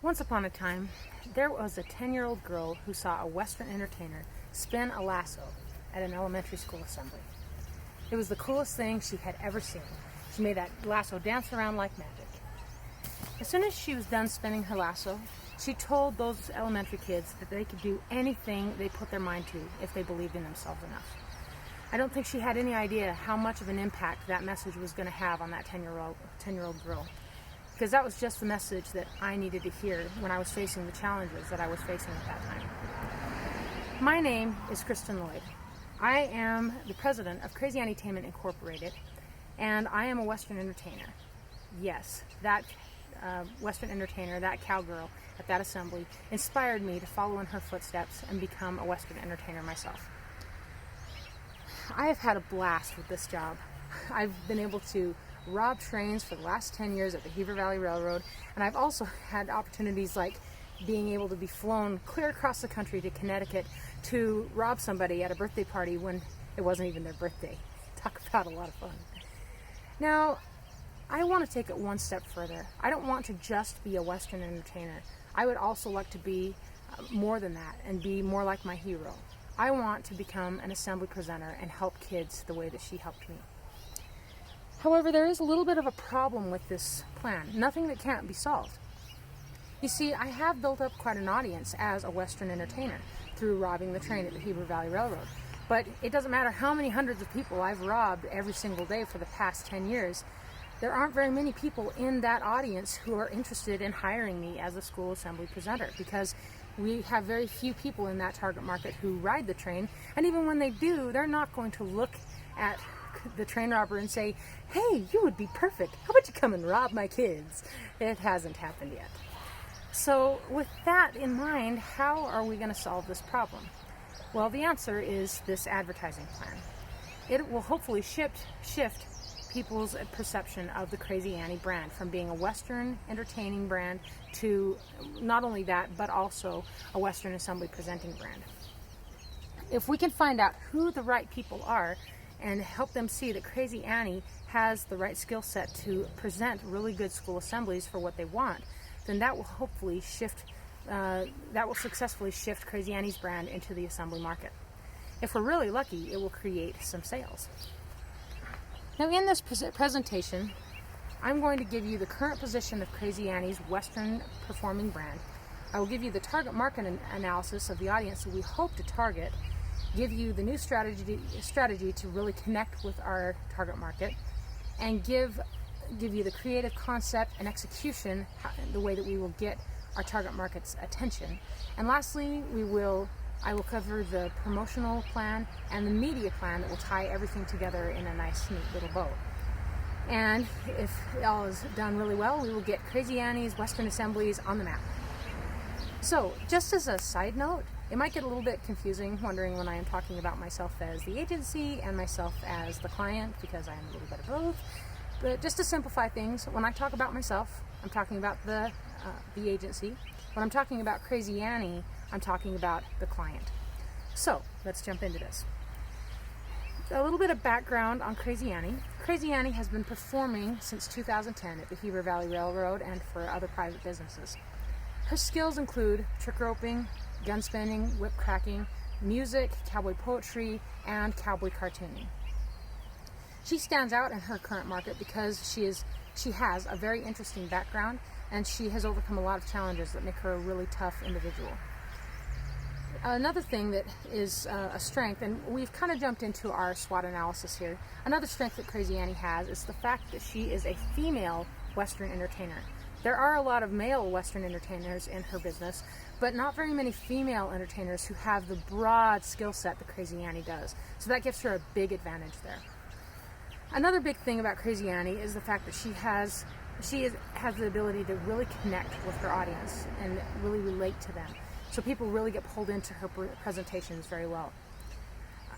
Once upon a time, there was a 10-year-old girl who saw a Western entertainer spin a lasso at an elementary school assembly. It was the coolest thing she had ever seen. She made that lasso dance around like magic. As soon as she was done spinning her lasso, she told those elementary kids that they could do anything they put their mind to if they believed in themselves enough. I don't think she had any idea how much of an impact that message was going to have on that 10-year-old girl. Because that was just the message that I needed to hear when I was facing the challenges that I was facing at that time. My name is Kristen Lloyd. I am the president of Krazy Entertainment Incorporated, and I am a Western entertainer. Yes, that Western entertainer, that cowgirl at that assembly, inspired me to follow in her footsteps and become a Western entertainer myself. I have had a blast with this job. I've been able to rob trains for the last 10 years at the Heber Valley Railroad, and I've also had opportunities like being able to be flown clear across the country to Connecticut to rob somebody at a birthday party when it wasn't even their birthday. Talk about a lot of fun. Now, I want to take it one step further. I don't want to just be a Western entertainer. I would also like to be more than that and be more like my hero. I want to become an assembly presenter and help kids the way that she helped me. However, there is a little bit of a problem with this plan. Nothing that can't be solved. You see, I have built up quite an audience as a Western entertainer through robbing the train at the Heber Valley Railroad. But it doesn't matter how many hundreds of people I've robbed every single day for the past 10 years. There aren't very many people in that audience who are interested in hiring me as a school assembly presenter, because we have very few people in that target market who ride the train, and even when they do, they're not going to look at the train robber and say, "Hey, you would be perfect. How about you come and rob my kids?" It hasn't happened yet. So with that in mind, how are we going to solve this problem? Well, the answer is this advertising plan. It will hopefully shift people's perception of the Krazy Annie brand from being a Western entertaining brand to not only that, but also a Western assembly presenting brand. If we can find out who the right people are and help them see that Krazy Annie has the right skill set to present really good school assemblies for what they want, then that will hopefully successfully shift Krazy Annie's brand into the assembly market. If we're really lucky, it will create some sales. Now, in this presentation, I'm going to give you the current position of Krazy Annie's Western performing brand. I will give you the target market analysis of the audience that we hope to target, give you the new strategy to really connect with our target market, and give you the creative concept and execution, the way that we will get our target market's attention. And lastly, I will cover the promotional plan and the media plan that will tie everything together in a nice, neat little bow. And if all is done really well, we will get Krazy Annie's Western Assemblies on the map. So, just as a side note, it might get a little bit confusing wondering when I am talking about myself as the agency and myself as the client, because I am a little bit of both. But just to simplify things, when I talk about myself, I'm talking about the agency. When I'm talking about Krazy Annie, I'm talking about the client. So, let's jump into this. A little bit of background on Krazy Annie. Krazy Annie has been performing since 2010 at the Heber Valley Railroad and for other private businesses. Her skills include trick roping, gun spinning, whip cracking, music, cowboy poetry, and cowboy cartooning. She stands out in her current market because she has a very interesting background, and she has overcome a lot of challenges that make her a really tough individual. Another thing that is a strength, and we've kind of jumped into our SWOT analysis here, another strength that Krazy Annie has is the fact that she is a female Western entertainer. There are a lot of male Western entertainers in her business, but not very many female entertainers who have the broad skill set that Krazy Annie does. So that gives her a big advantage there. Another big thing about Krazy Annie is the fact that she has the ability to really connect with her audience and really relate to them. So people really get pulled into her presentations very well.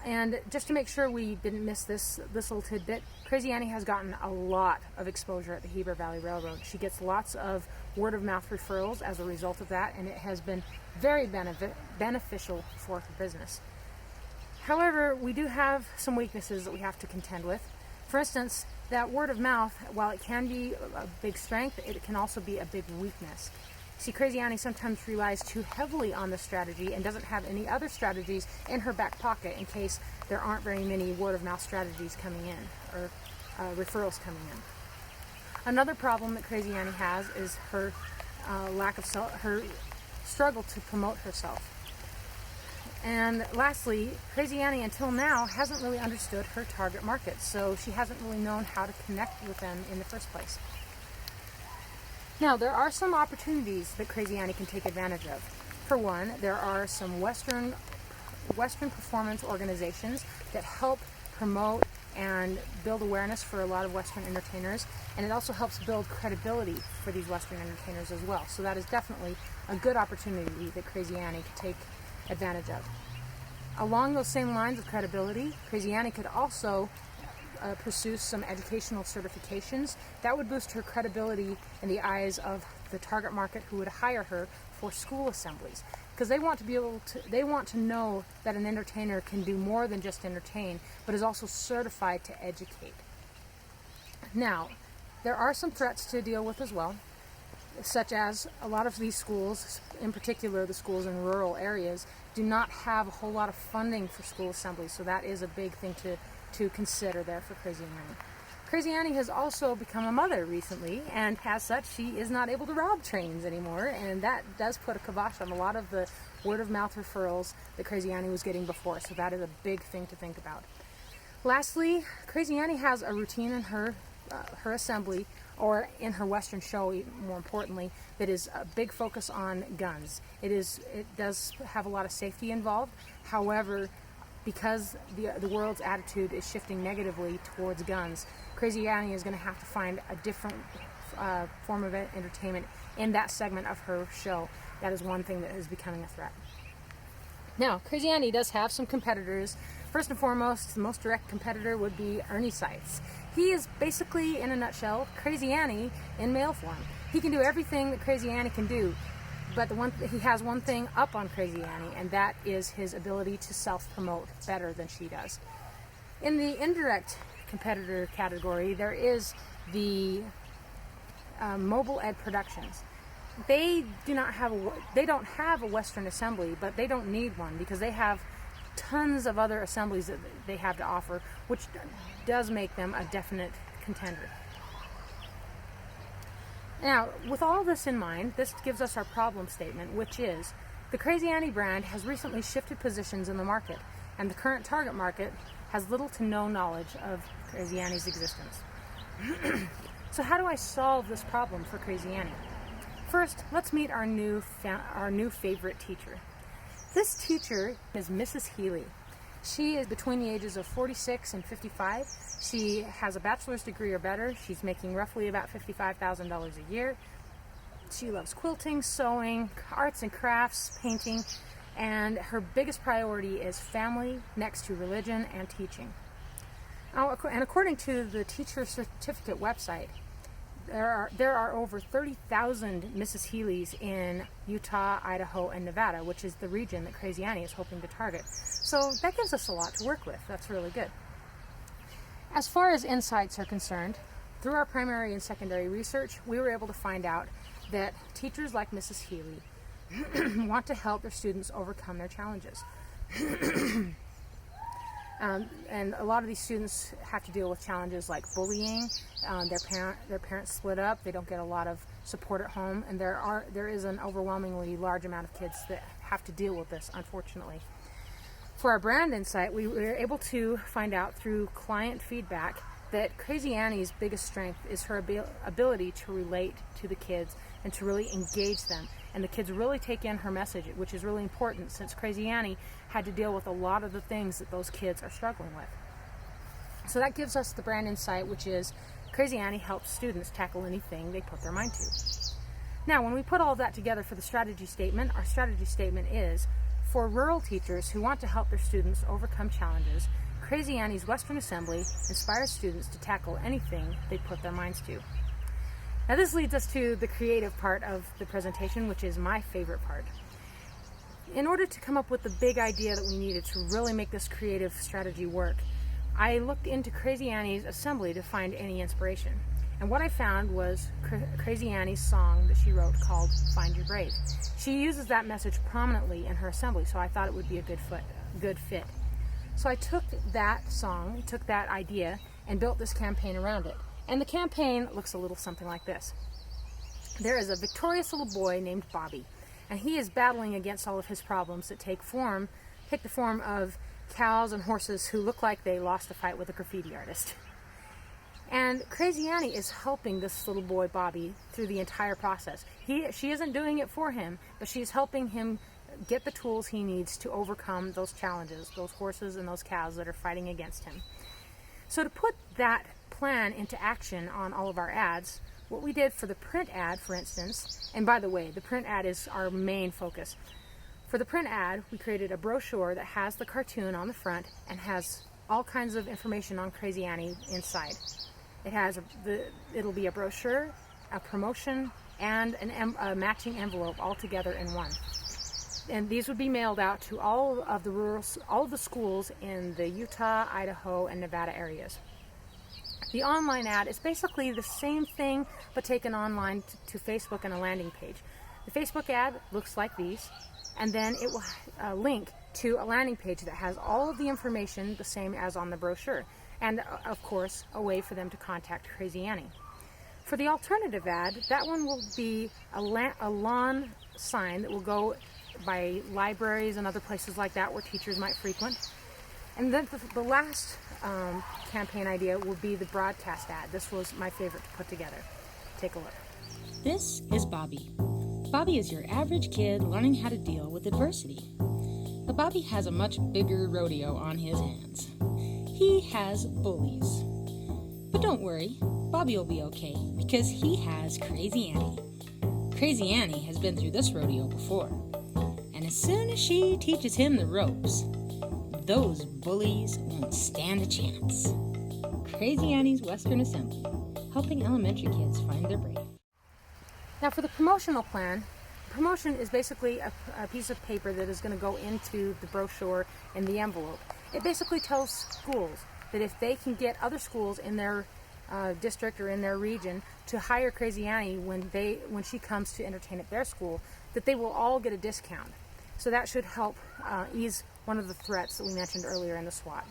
And just to make sure we didn't miss this little tidbit, Krazy Annie has gotten a lot of exposure at the Heber Valley Railroad. She gets lots of word-of-mouth referrals as a result of that, and it has been very beneficial for her business. However, we do have some weaknesses that we have to contend with. For instance, that word of mouth, while it can be a big strength, it can also be a big weakness. See, Krazy Annie sometimes relies too heavily on this strategy and doesn't have any other strategies in her back pocket in case there aren't very many word-of-mouth strategies coming in, or referrals coming in. Another problem that Krazy Annie has is her her struggle to promote herself. And lastly, Krazy Annie until now hasn't really understood her target market, so she hasn't really known how to connect with them in the first place. Now, there are some opportunities that Krazy Annie can take advantage of. For one, there are some Western performance organizations that help promote and build awareness for a lot of Western entertainers, and it also helps build credibility for these Western entertainers as well. So that is definitely a good opportunity that Krazy Annie could take advantage of. Along those same lines of credibility, Krazy Annie could also pursue some educational certifications that would boost her credibility in the eyes of the target market who would hire her for school assemblies, because they want to know that an entertainer can do more than just entertain, but is also certified to educate. Now, there are some threats to deal with as well, such as a lot of these schools, in particular the schools in rural areas, do not have a whole lot of funding for school assemblies, so that is a big thing to consider there for Krazy Annie. Krazy Annie has also become a mother recently, and as such, she is not able to rob trains anymore, and that does put a kibosh on a lot of the word-of-mouth referrals that Krazy Annie was getting before, so that is a big thing to think about. Lastly, Krazy Annie has a routine in her assembly, or in her Western show, more importantly, that is a big focus on guns. It does have a lot of safety involved. However, because the world's attitude is shifting negatively towards guns, Krazy Annie is going to have to find a different form of entertainment in that segment of her show. That is one thing that is becoming a threat. Now, Krazy Annie does have some competitors. First and foremost, the most direct competitor would be Ernie Seitz. He is basically, in a nutshell, Krazy Annie in male form. He can do everything that Krazy Annie can do, but he has one thing up on Krazy Annie, and that is his ability to self-promote better than she does. In the indirect competitor category, there is the Mobile Ed Productions. They don't have a Western assembly, but they don't need one because they have tons of other assemblies that they have to offer, which does make them a definite contender. Now, with all this in mind, this gives us our problem statement, which is the Krazy Annie brand has recently shifted positions in the market, and the current target market has little to no knowledge of Krazy Annie's existence. So how do I solve this problem for Krazy Annie? First, let's meet our new favorite teacher. This teacher is Mrs. Healy. She is between the ages of 46 and 55. She has a bachelor's degree or better. She's making roughly about $55,000 a year. She loves quilting, sewing, arts and crafts, painting, and her biggest priority is family next to religion and teaching. And according to the teacher certificate website, there are over 30,000 Mrs. Healys in Utah, Idaho, and Nevada, which is the region that Krazy Annie is hoping to target. So that gives us a lot to work with. That's really good. As far as insights are concerned, through our primary and secondary research, we were able to find out that teachers like Mrs. Healy want to help their students overcome their challenges. And a lot of these students have to deal with challenges like bullying. Their parents split up. They don't get a lot of support at home, and there is an overwhelmingly large amount of kids that have to deal with this, unfortunately. For our brand insight, we were able to find out through client feedback that Krazy Annie's biggest strength is her ability to relate to the kids and to really engage them. And the kids really take in her message, which is really important since Krazy Annie had to deal with a lot of the things that those kids are struggling with. So that gives us the brand insight, which is Krazy Annie helps students tackle anything they put their mind to. Now, when we put all of that together for the strategy statement, our strategy statement is, for rural teachers who want to help their students overcome challenges, Krazy Annie's Western Assembly inspires students to tackle anything they put their minds to. Now this leads us to the creative part of the presentation, which is my favorite part. In order to come up with the big idea that we needed to really make this creative strategy work, I looked into Krazy Annie's assembly to find any inspiration. And what I found was Krazy Annie's song that she wrote called Find Your Brave. She uses that message prominently in her assembly, so I thought it would be a good fit. So I took that song, took that idea, and built this campaign around it. And the campaign looks a little something like this. There is a victorious little boy named Bobby, and he is battling against all of his problems that take the form of cows and horses who look like they lost a fight with a graffiti artist. And Krazy Annie is helping this little boy, Bobby, through the entire process. She isn't doing it for him, but she's helping him get the tools he needs to overcome those challenges, those horses and those cows that are fighting against him. So to put that plan into action on all of our ads, what we did for the print ad, for instance, and by the way, the print ad is our main focus. For the print ad, we created a brochure that has the cartoon on the front and has all kinds of information on Krazy Annie inside. It'll be a brochure, a promotion, and a matching envelope all together in one. And these would be mailed out to all of the schools in the Utah, Idaho, and Nevada areas. The online ad is basically the same thing, but taken online to Facebook and a landing page. The Facebook ad looks like these, and then it will link to a landing page that has all of the information the same as on the brochure. And of course, a way for them to contact Krazy Annie. For the alternative ad, that one will be a lawn sign that will go by libraries and other places like that where teachers might frequent. And then the last campaign idea will be the broadcast ad. This was my favorite to put together. Take a look. This is Bobby. Bobby is your average kid learning how to deal with adversity. But Bobby has a much bigger rodeo on his hands. He has bullies. But don't worry, Bobby will be okay because he has Krazy Annie. Krazy Annie has been through this rodeo before. And as soon as she teaches him the ropes, those bullies won't stand a chance. Krazy Annie's Western Assembly, helping elementary kids find their brave. Now for the promotional plan, promotion is basically a piece of paper that is going to go into the brochure and the envelope. It basically tells schools that if they can get other schools in their district or in their region to hire Krazy Annie when she comes to entertain at their school, that they will all get a discount. So that should help ease one of the threats that we mentioned earlier in the SWOT.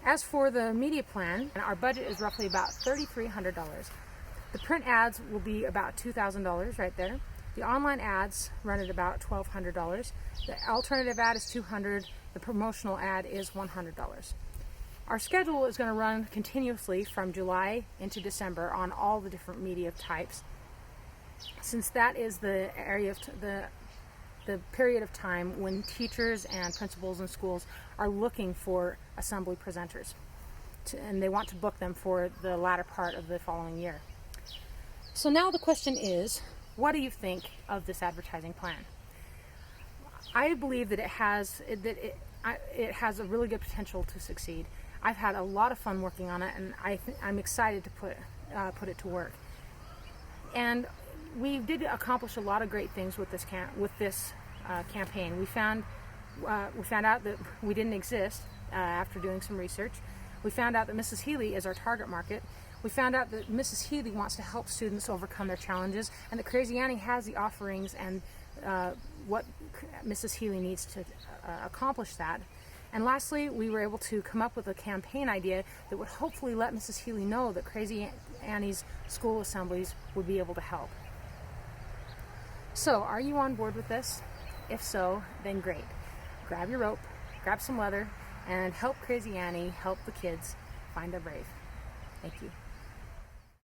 As for the media plan, our budget is roughly about $3,300. The print ads will be about $2,000 right there. The online ads run at about $1,200. The alternative ad is $200. The promotional ad is $100. Our schedule is going to run continuously from July into December on all the different media types, since that is the area of the period of time when teachers and principals and schools are looking for assembly presenters, and they want to book them for the latter part of the following year. So now the question is, what do you think of this advertising plan? I believe that it has a really good potential to succeed. I've had a lot of fun working on it, and I'm excited to put it to work. And we did accomplish a lot of great things with this campaign. We found out that we didn't exist after doing some research. We found out that Mrs. Healy is our target market. We found out that Mrs. Healy wants to help students overcome their challenges, and that Krazy Annie has the offerings and what Mrs. Healy needs to accomplish that. And lastly, we were able to come up with a campaign idea that would hopefully let Mrs. Healy know that Krazy Annie's school assemblies would be able to help. So, are you on board with this? If so, then great. Grab your rope, grab some leather, and help Krazy Annie help the kids find their brave. Thank you.